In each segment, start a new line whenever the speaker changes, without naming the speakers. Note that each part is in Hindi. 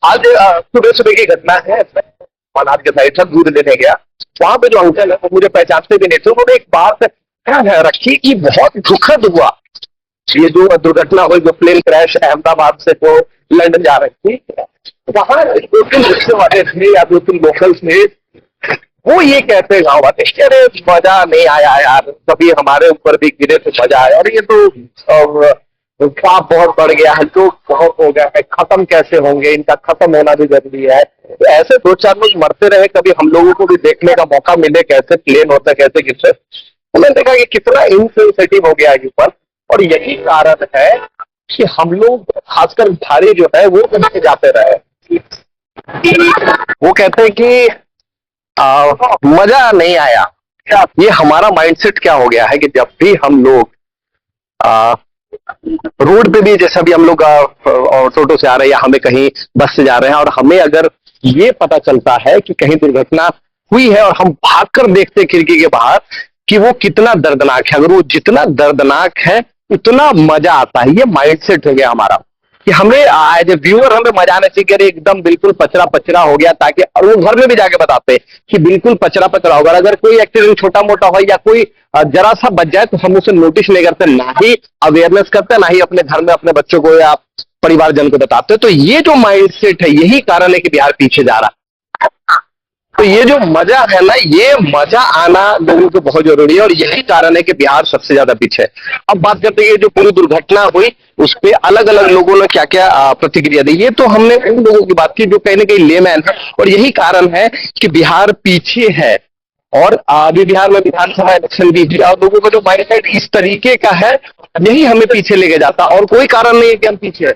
आज सुबह सुबह की घटना है। मनार के साइड से दूध लेने गया, वहां पे जो अंकल है वो मुझे पहचानते भी नहीं थे। उन्होंने एक बात रखी कि बहुत दुखद हुआ, ये जो दुर्घटना हुई, जो प्लेन क्रैश अहमदाबाद से वो लंदन जा रही थी, वहां दो तीन रिक्शे वाले थे या दो तीन लोकल्स थे, वो ये कहते गाँव वाले कि अरे मजा नहीं आया यार, कभी हमारे ऊपर भी गिरे तो मजा आया, और ये तो पाप बहुत बढ़ गया है, जो बहुत हो गया है, खत्म कैसे होंगे, इनका खत्म होना भी जरूरी है। तो ऐसे दो चार लोग मरते रहे, कभी हम लोगों को भी देखने का मौका मिले कैसे प्लेन होता है, कैसे किससे। तो मैंने देखा कि कितना इनसेंसिटिव हो गया है ऊपर, और यही कारण है कि हम लोग खासकर बिहारी जो है वो करके जाते रहे। वो कहते हैं कि मजा नहीं आया। ये हमारा माइंडसेट क्या हो गया है कि जब भी हम लोग रोड पे भी, जैसे अभी हम लोग टोटो से आ रहे हैं या हमें कहीं बस से जा रहे हैं, और हमें अगर ये पता चलता है कि कहीं दुर्घटना हुई है और हम भागकर देखते हैं खिड़की के बाहर कि वो कितना दर्दनाक है, अगर वो जितना दर्दनाक है उतना मजा आता है। ये माइंडसेट हो गया हमारा कि हमें एज ए व्यूअर हमें मजा आना चाहिए कि अरे एकदम बिल्कुल पचरा पचरा हो गया, ताकि और वो घर में भी जाके बताते हैं कि बिल्कुल पचरा पचरा होगा। अगर कोई एक्सीडेंट छोटा मोटा हो या कोई जरा सा बच जाए तो हम उसे नोटिस नहीं करते, ना ही अवेयरनेस करते, ना ही अपने घर में अपने बच्चों को या परिवारजन को बताते। तो ये जो माइंडसेट है, यही कारण है कि बिहार पीछे जा रहा है। तो ये जो मजा है ना, ये मजा आना लोगों को बहुत जरूरी है, और यही कारण है कि बिहार सबसे ज्यादा पीछे है। अब बात करते हैं जो पूरी दुर्घटना हुई उस पर अलग अलग लोगों ने क्या क्या प्रतिक्रिया दी। ये तो हमने उन लोगों की बात की जो कहीं ना कहीं लेमैन है, और यही कारण है कि बिहार पीछे है। और अभी बिहार में विधानसभा इलेक्शन भी है, और लोगों का जो माइंडसेट इस तरीके का है, यही हमें पीछे लेके जाता, और कोई कारण नहीं है कि हम पीछे है।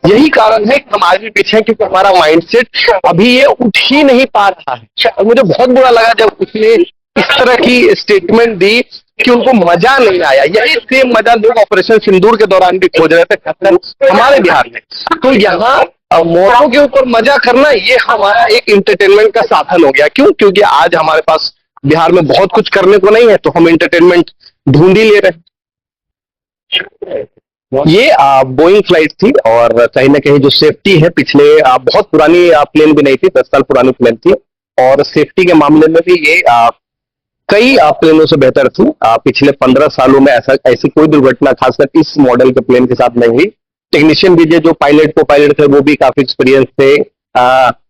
यही कारण है कि हम आज भी पीछे हैं, क्योंकि हमारा माइंडसेट अभी ये उठ ही नहीं पा रहा है। और मुझे बहुत बुरा लगा जब उसने इस तरह की स्टेटमेंट दी कि उनको मजा नहीं आया। यही सेम मजा लोग ऑपरेशन सिंदूर के दौरान भी खोज रहे थे, खासकर हमारे बिहार में। तो यहाँ मौतों के ऊपर मजा करना ये हमारा एक इंटरटेनमेंट का साधन हो गया। क्यों? क्योंकि आज हमारे पास बिहार में बहुत कुछ करने को नहीं है, तो हम इंटरटेनमेंट ढूंढ ही ले रहे हैं। ये बोइंग फ्लाइट थी, और कहीं ना कहीं जो सेफ्टी है, पिछले बहुत पुरानी प्लेन भी नहीं थी, 10 साल पुरानी प्लेन थी, और सेफ्टी के मामले में भी ये कई प्लेनों से बेहतर थी। पिछले 15 सालों में ऐसी कोई दुर्घटना खासकर इस मॉडल के प्लेन के साथ नहीं हुई। टेक्नीशियन भी जो पायलट को पायलट थे वो भी काफी एक्सपीरियंस थे,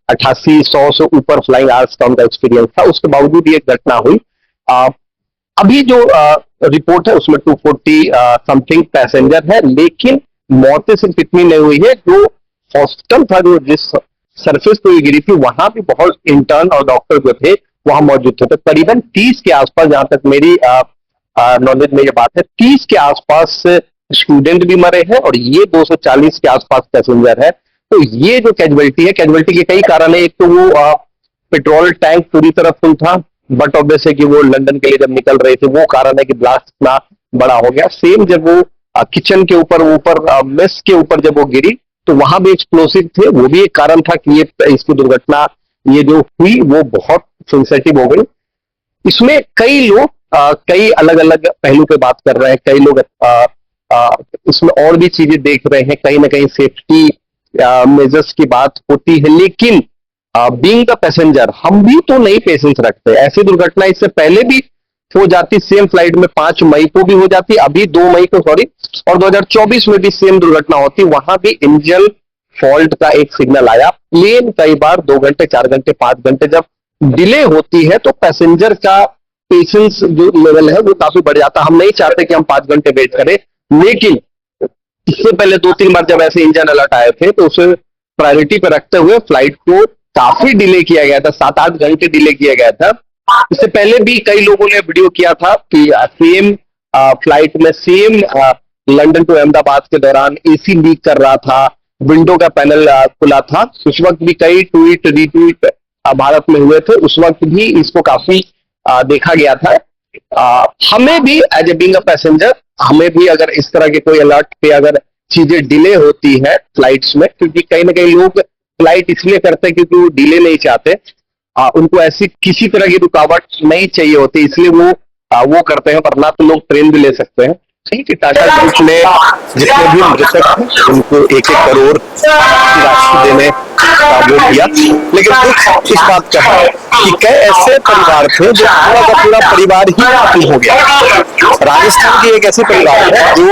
88-100 से ऊपर फ्लाइंग आवर्स का उनका एक्सपीरियंस था। उसके बावजूद ये घटना हुई। अभी जो रिपोर्ट है उसमें 240 समथिंग पैसेंजर है, लेकिन मौतें सिर्फ इतनी नहीं हुई है। जो हॉस्पिटल था, जो जिस सरफेस पे गिरी थी, वहां भी बहुत इंटर्न और डॉक्टर जो थे वहां मौजूद थे। तो करीबन 30 के आसपास, जहां तक मेरी नॉलेज में ये बात है, 30 के आसपास स्टूडेंट भी मरे हैं, और ये 240 के आसपास पैसेंजर है। तो ये जो कैजुअलिटी है, कैजुअलिटी के कई कारण है। एक तो वो पेट्रोल टैंक पूरी तरह फुल था, बट ऑब्वियस है कि वो लंदन के लिए जब निकल रहे थे, वो कारण है कि ब्लास्ट इतना बड़ा हो गया। सेम जब वो किचन के ऊपर मेस के ऊपर जब वो गिरी, तो वहां भी एक्सप्लोसिव थे, वो भी एक कारण था कि ये इसकी दुर्घटना ये जो हुई वो बहुत सेंसिटिव हो गई। इसमें कई लोग कई अलग अलग पहलू पे बात कर रहे हैं, कई लोग इसमें और भी चीजें देख रहे हैं, कहीं ना कहीं सेफ्टी मेजर्स की बात होती है। लेकिन बीइंग द पैसेंजर, हम भी तो नहीं पेशेंस रखते। ऐसी दुर्घटना इससे पहले भी हो जाती, सेम फ्लाइट में 5 मई को भी हो जाती, अभी 2 मई को सॉरी, और 2024 में भी सेम दुर्घटना होती। वहां भी इंजन फॉल्ट का एक सिग्नल आया। प्लेन कई बार 2 घंटे 4 घंटे 5 घंटे जब डिले होती है, तो पैसेंजर का पेशेंस जो लेवल है वो काफी बढ़ जाता है। हम नहीं चाहते कि हम 5 घंटे वेट करें, लेकिन इससे पहले 2-3 बार जब ऐसे इंजन अलर्ट आए थे, तो उसे प्रायोरिटी पर रखते हुए फ्लाइट को काफी डिले किया गया था, 7-8 घंटे डिले किया गया था। इससे पहले भी कई लोगों ने वीडियो किया था कि सेम फ्लाइट में, सेम लंदन टू अहमदाबाद के दौरान एसी लीक कर रहा था, विंडो का पैनल खुला था। उस वक्त भी कई ट्वीट रीट्वीट भारत में हुए थे, उस वक्त भी इसको काफी देखा गया था। हमें भी as a being a passenger, हमें भी अगर इस तरह के कोई अलर्ट पे अगर चीजें डिले होती है फ्लाइट्स में, क्योंकि कहीं ना कहीं लोग फ्लाइट इसलिए करते हैं क्योंकि वो डिले नहीं चाहते, उनको ऐसी किसी तरह की रुकावट नहीं चाहिए होती, इसलिए वो करते हैं, वरना तो लोग ट्रेन भी ले सकते हैं। कहीं कि टाटा ग्रुप ने जितने भी मृतक हैं उनको 1-1 करोड़ की राशि देने का वो किया, लेकिन दुख इस बात का है कि कई ऐसे परिवार थे जो पूरा का पूरा परिवार ही खत्म हो गया। राजस्थान के एक ऐसे परिवार है जो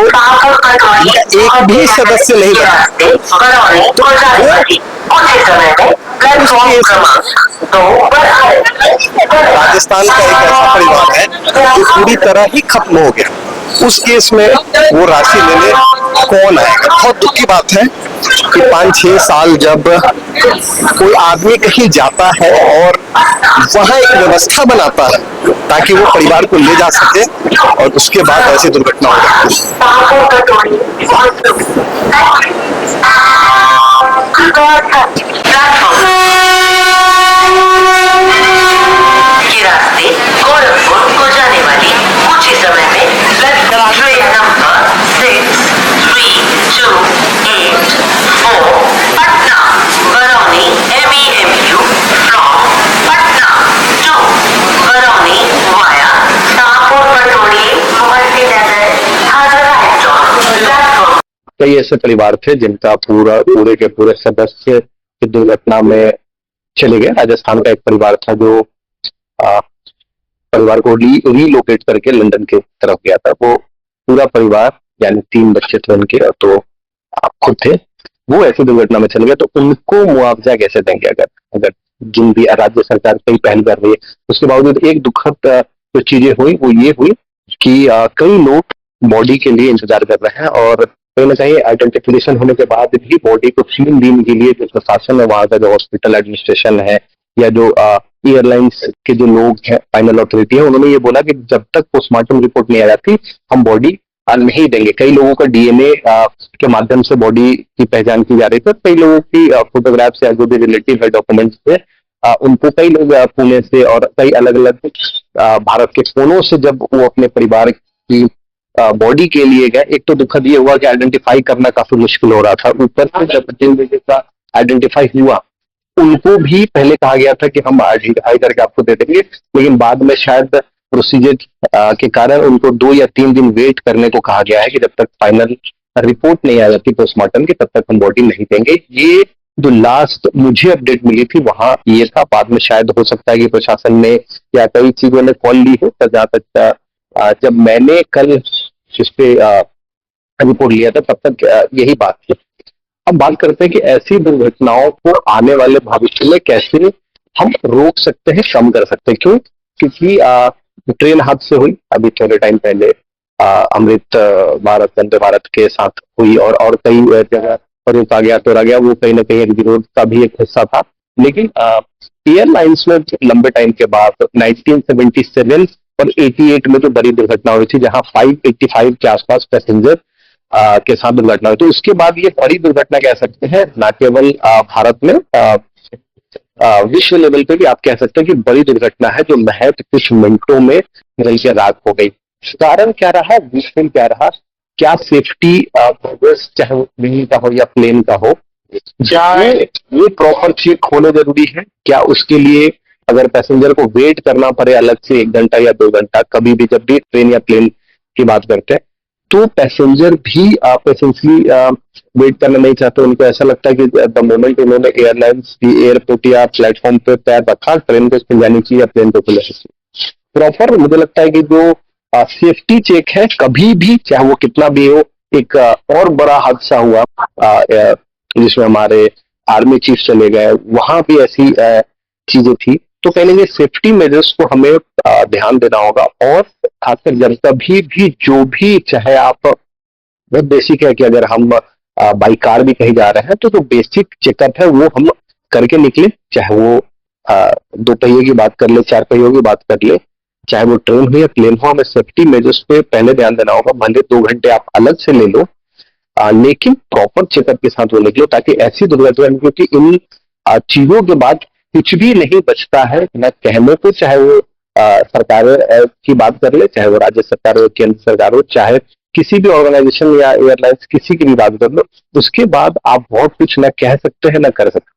एक भी सदस्य नहीं बचा, तो राजस्थान का एक ऐसा परिवार है जो पूरी तरह ही खत्म हो गया। उस केस में वो राशि लेने कौन आएगा? बहुत दुख की बात है कि 5-6 साल जब कोई आदमी कहीं जाता है और वहां एक व्यवस्था बनाता है ताकि वो परिवार को ले जा सके, और उसके बाद ऐसी दुर्घटना हो जाती
ये रास्ते गोरखपुर को जाने वाली कुछ ही समय में train number 6328 Patna Barauni MEMU from Patna to Barauni via Shahpur Patori मुहल्लीनगर हाजरा प्लेटफॉर्म।
कई ऐसे परिवार थे जिनका पूरे के पूरे सदस्य की दुर्घटना में चले गए। राजस्थान का एक परिवार था जो परिवार को रीलोकेट करके लंदन की तरफ गया था। वो पूरा परिवार यानी 3 बच्चे थे उनके, तो खुद थे, वो ऐसी दुर्घटना में चले गए। तो उनको मुआवजा कैसे देंगे? अगर जिन भी राज्य सरकार कई पहल कर रही है, उसके बावजूद एक दुखद जो चीजें हुई वो ये हुई कि कई लोग बॉडी के लिए इंतजार कर रहे हैं, और कहीं ना कहीं आइडेंटिफिकेशन होने के बाद भी बॉडी को 3 दिन के लिए जो प्रशासन है, वहां का जो हॉस्पिटल एडमिनिस्ट्रेशन है या जो एयरलाइंस के जो लोग हैं, फाइनल अथॉरिटी है, उन्होंने ये बोला कि जब तक पोस्टमार्टम रिपोर्ट नहीं आ जाती हम बॉडी नहीं देंगे। कई लोगों का डीएनए के माध्यम से बॉडी की पहचान की जा रही थी, कई लोगों की फोटोग्राफ से जो भी रिलेटिव है डॉक्यूमेंट्स से उनको कई लोग पुणे से और कई अलग अलग भारत के कोनों से जब वो अपने परिवार की बॉडी के लिए गए, एक तो दुखद ये हुआ कि आइडेंटिफाई करना काफी मुश्किल हो रहा था। ऊपर से जब जिन लोगों का आइडेंटिफाई हुआ उनको भी पहले कहा गया था कि हम आइडेंटिफाई करके आपको दे देंगे, लेकिन बाद में शायद प्रोसीजर के कारण उनको 2 या 3 दिन वेट करने को कहा गया है कि जब तक फाइनल रिपोर्ट नहीं आ जाती पोस्टमार्टम की तब तक हम बॉडी नहीं देंगे। ये जो लास्ट मुझे अपडेट मिली थी वहां ये था। बाद में शायद हो सकता है कि प्रशासन ने या कई चीजों ने कॉल ली हो, जहां तक जब मैंने कल इस पे रिपोर्ट लिया था तब तक यही बात थी। अब बात करते हैं कि ऐसी दुर्घटनाओं को आने वाले भविष्य में कैसे हम रोक सकते हैं, कम कर सकते हैं। क्यों? क्योंकि ट्रेन हादसे हुई अभी थोड़े टाइम पहले, अमृत भारत वंदे भारत के साथ हुई, और कई जगह पर रोका गया तोड़ा गया, वो कहीं ना कहीं एक विरोध का भी एक हिस्सा था। लेकिन एयरलाइंस में लंबे टाइम के बाद 1977 और 88 में जो बड़ी दुर्घटना हुई थी जहां 585 के आसपास पैसेंजर के साथ दुर्घटना हुई, तो उसके बाद ये बड़ी दुर्घटना कह सकते हैं। न केवल भारत में, विश्व लेवल पे भी आप कह सकते हैं कि बड़ी दुर्घटना है जो महज कुछ मिनटों में जल के राख हो गई। कारण क्या रहा, विषय क्या रहा? क्या सेफ्टी प्रोग्रेस, चाहे वो प्लेन का हो या प्लेन का हो, क्या वो प्रॉपर चेक होना जरूरी है? क्या उसके लिए अगर पैसेंजर को वेट करना पड़े अलग से 1 घंटा या 2 घंटा, कभी भी जब भी ट्रेन या प्लेन की बात करते हैं तो पैसेंजर भी पेशेंटली वेट करना नहीं चाहते। उनको ऐसा लगता है कि द मोमेंट उन्होंने एयरलाइंस की एयरपोर्ट या प्लेटफॉर्म पे पैर रखा, ट्रेन को खुल जानी चाहिए या प्लेन को खुल जानी चाहिए। प्रॉपर मुझे लगता है कि जो सेफ्टी चेक है कभी भी, चाहे वो कितना भी हो, एक और बड़ा हादसा हुआ जिसमें हमारे आर्मी चीफ चले गए, वहां भी ऐसी चीजें थी। तो कहीं ना कहीं सेफ्टी मेजर्स को हमें ध्यान देना होगा, और खासकर जब कभी भी जो भी, चाहे आप बहुत बेसिक है कि अगर हम बाई कार भी कहीं जा रहे हैं तो जो बेसिक चेकअप है वो हम करके निकले, चाहे वो 2 पहिए की बात कर ले, 4 पहियों की बात कर ले, चाहे वो ट्रेन हो या प्लेन हो, हमें सेफ्टी मेजर्स पे पहले ध्यान देना होगा। भले 2 घंटे आप अलग से ले लो, लेकिन प्रॉपर चेकअप के साथ वो निकलो, ताकि ऐसी दुर्घटना, क्योंकि इन चीजों के बाद कुछ भी नहीं बचता है न कहने को, चाहे वो सरकारों की बात कर ले, चाहे वो राज्य सरकार हो, केंद्र सरकार हो, चाहे किसी भी ऑर्गेनाइजेशन या एयरलाइंस किसी की भी बात कर लो, उसके बाद आप बहुत कुछ न कह सकते हैं न कर सकते।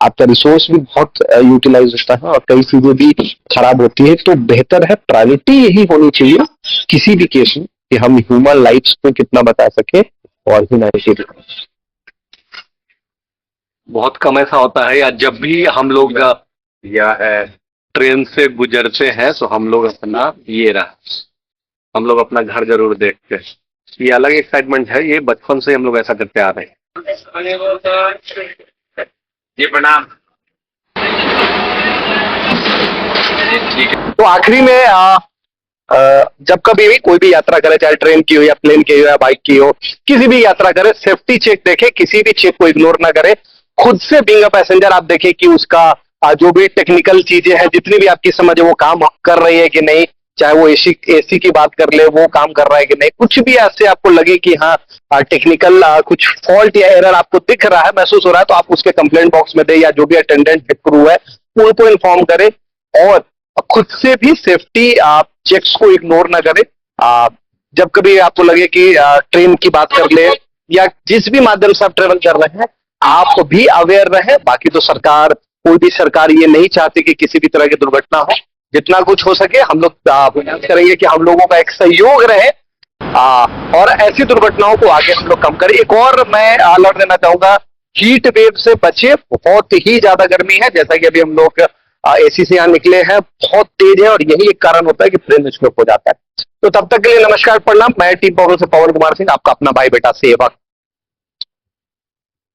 आपका रिसोर्स भी बहुत यूटिलाइज होता है और कई चीजें भी खराब होती है। तो बेहतर है, प्रायोरिटी यही होनी चाहिए किसी भी केस में कि हम ह्यूमन लाइफ्स को कितना बचा सके और ह्यूमैनिटी।
बहुत कम ऐसा होता है, या जब भी हम लोग या ट्रेन से गुजरते हैं तो हम लोग अपना हम लोग अपना घर जरूर देखते हैं। ये अलग एक्साइटमेंट है, ये बचपन से हम लोग ऐसा करते आ रहे हैं। जी प्रणाम। ठीक है।
तो आखिरी में जब कभी भी कोई भी यात्रा करे, चाहे ट्रेन की हो या प्लेन की हो या बाइक की हो, किसी भी यात्रा करे, सेफ्टी चेक देखे, किसी भी चेक को इग्नोर ना करे। खुद से बीइंग अ पैसेंजर आप देखें कि उसका जो भी टेक्निकल चीजें हैं, जितनी भी आपकी समझ है, वो काम कर रही है कि नहीं। चाहे वो एसी की बात कर ले, वो काम कर रहा है कि नहीं। कुछ भी ऐसे आपको लगे कि हाँ टेक्निकल कुछ फॉल्ट या एरर आपको दिख रहा है, महसूस हो रहा है, तो आप उसके कंप्लेंट बॉक्स में दे, या जो भी अटेंडेंट क्रू है उनको इन्फॉर्म करें। और खुद से भी सेफ्टी आप चेक्स को इग्नोर ना करें। जब कभी आपको लगे कि ट्रेन की बात कर ले या जिस भी माध्यम से आप ट्रेवल कर रहे हैं, आप भी अवेयर रहें। बाकी तो सरकार, कोई भी सरकार ये नहीं चाहती कि किसी भी तरह की दुर्घटना हो। जितना कुछ हो सके हम लोग प्रयास करेंगे कि हम लोगों का एक सहयोग रहे और ऐसी दुर्घटनाओं को आगे हम लोग कम करें। एक और मैं अलर्ट देना चाहूंगा, हीट वेव से बचे। बहुत ही ज्यादा गर्मी है, जैसा कि अभी हम लोग एसी से यहाँ निकले हैं, बहुत तेज है, और यही एक कारण होता है कि ब्रेन स्ट्रोक हो जाता है। तो तब तक के लिए नमस्कार, प्रणाम। मैं टीम पावर से पवन कुमार सिंह, आपका अपना भाई बेटा सेवक।